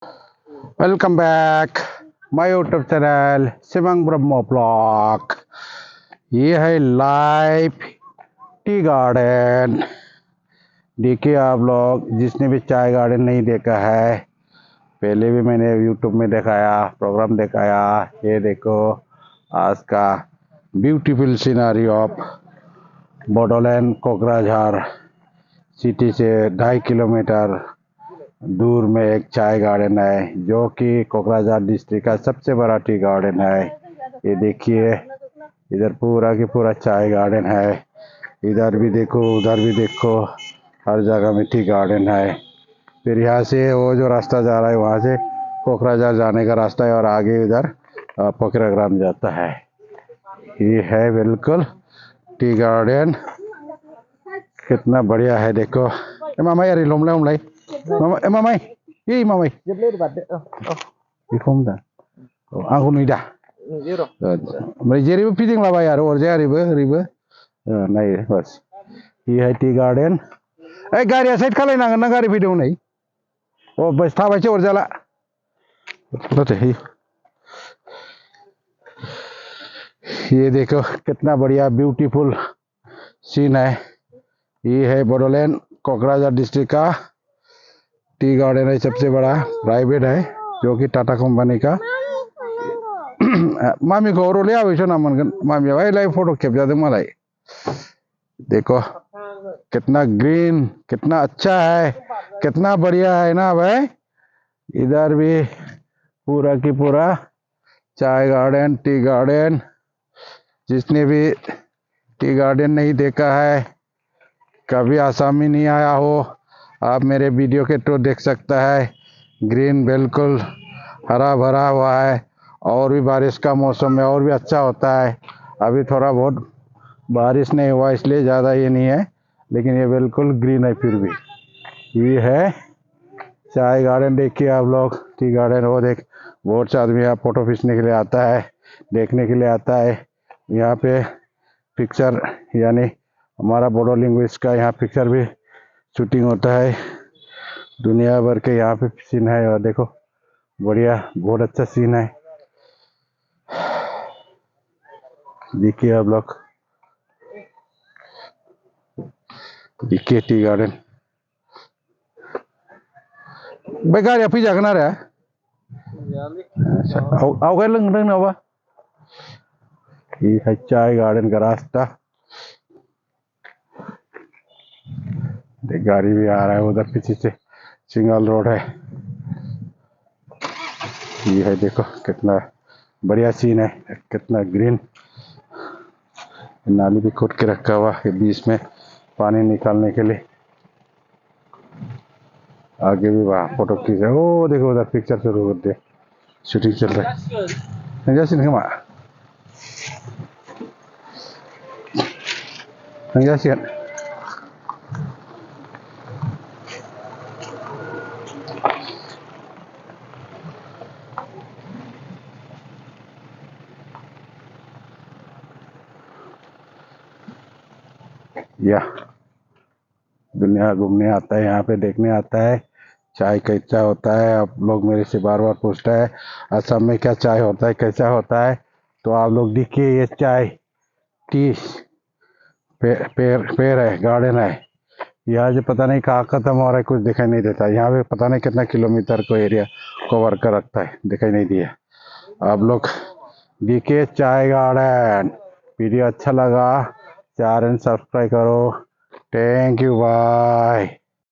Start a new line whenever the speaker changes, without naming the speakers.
Welcome back my YouTube channel Shivang Brahmo blog. ये है live tea garden. देखिए आप लोग, जिसने भी चाय गार्डन नहीं देखा है, पहले भी मैंने यूट्यूब में दिखाया, प्रोग्राम दिखाया। ये देखो आज का beautiful scenery of Bodoland Kokrajhar city से 2.5 किलोमीटर दूर में एक चाय गार्डन है, जो कि कोकराझार डिस्ट्रिक्ट का सबसे बड़ा टी गार्डन है। ये देखिए, इधर पूरा की पूरा चाय गार्डन है। इधर भी देखो, उधर भी देखो, हर जगह में टी गार्डन है। फिर यहाँ से वो जो रास्ता जा रहा है, वहाँ से कोकराझार जाने का रास्ता है, और आगे इधर पोखराग्राम जाता है। ये है बिल्कुल टी गार्डन, कितना बढ़िया है। देखो मामा यार, लोमलाई उमलाई मामा ये मामा बेखौ होनदों आंखौ नुयो दा ओमफ्राय जेरैबो फिदिंलाबाय आरो अरजाया ओरैबो नायो बस। ये है टी गार्डन। ओइ गारिया साइड खालायनांगोन ना, गारि फैदों नै। अ बस थाबायसो अरजाला। ये देखो कितना बढ़िया ब्यूटीफुल सीन है। ये है बोडोलैंड कोकराझार डिस्ट्रिक्ट का टी गार्डन है, सबसे बड़ा प्राइवेट है, जो कि टाटा कंपनी का। मामी को रोले आवेशो ना मनगन मामी भाई लाइव फोटो खेपजादों मालाय। देखो कितना ग्रीन, कितना अच्छा है, कितना बढ़िया है ना भाई। इधर भी पूरा की पूरा चाय गार्डन, टी गार्डन। जिसने भी टी गार्डन नहीं देखा है, कभी आसाम में नहीं आया हो, आप मेरे वीडियो के थ्रू देख सकता है। ग्रीन बिल्कुल हरा भरा हुआ है, और भी बारिश का मौसम में और भी अच्छा होता है। अभी थोड़ा बहुत बारिश नहीं हुआ, इसलिए ज़्यादा ये नहीं है, लेकिन ये बिल्कुल ग्रीन है। फिर भी ये है चाय गार्डन। देखिए आप लोग टी गार्डन, वो देख बहुत से आदमी यहाँ फोटो खींचने के लिए आता है, देखने के लिए आता है। यहाँ पे पिक्चर, यानी हमारा बोडो लैंग्वेज का यहाँ पिक्चर भी शूटिंग होता है। दुनिया भर के यहाँ पे सीन है, और देखो बढ़िया, बहुत अच्छा सीन है। देखिए आप लोग, देखिए टी गार्डन। भाई गारिया फैजागोन आरो आवगाय लोंदों नामा। ये है चाय गार्डन का रास्ता। गाड़ी भी आ रहा है उधर पीछे से, सिंगल रोड है। ये है देखो कितना बढ़िया सीन है, कितना ग्रीन। नाली भी खोद के रखा हुआ है बीच में पानी निकालने के लिए। आगे भी वहाँ फोटो खींच रहे, ओ देखो उधर पिक्चर शुरू कर दिया, शूटिंग चल रहा है। जासिन खोमा जासिगोन। या दुनिया घूमने आता है, यहाँ पे देखने आता है चाय कैसा होता है। आप लोग मेरे से बार बार पूछता है असम में क्या चाय होता है, कैसा होता है। तो आप लोग देखिए, ये चाय टी पेड़ है, गार्डन है। यहाँ से पता नहीं कहाँ खत्म हो रहा है, कुछ दिखाई नहीं देता। यहाँ पे पता नहीं कितना किलोमीटर को एरिया कवर कर रखता है, दिखाई नहीं दिया। आप लोग देखिए चाय गार्डन। वीडियो अच्छा लगा, चैनल सब्सक्राइब करो। Thank you, bye.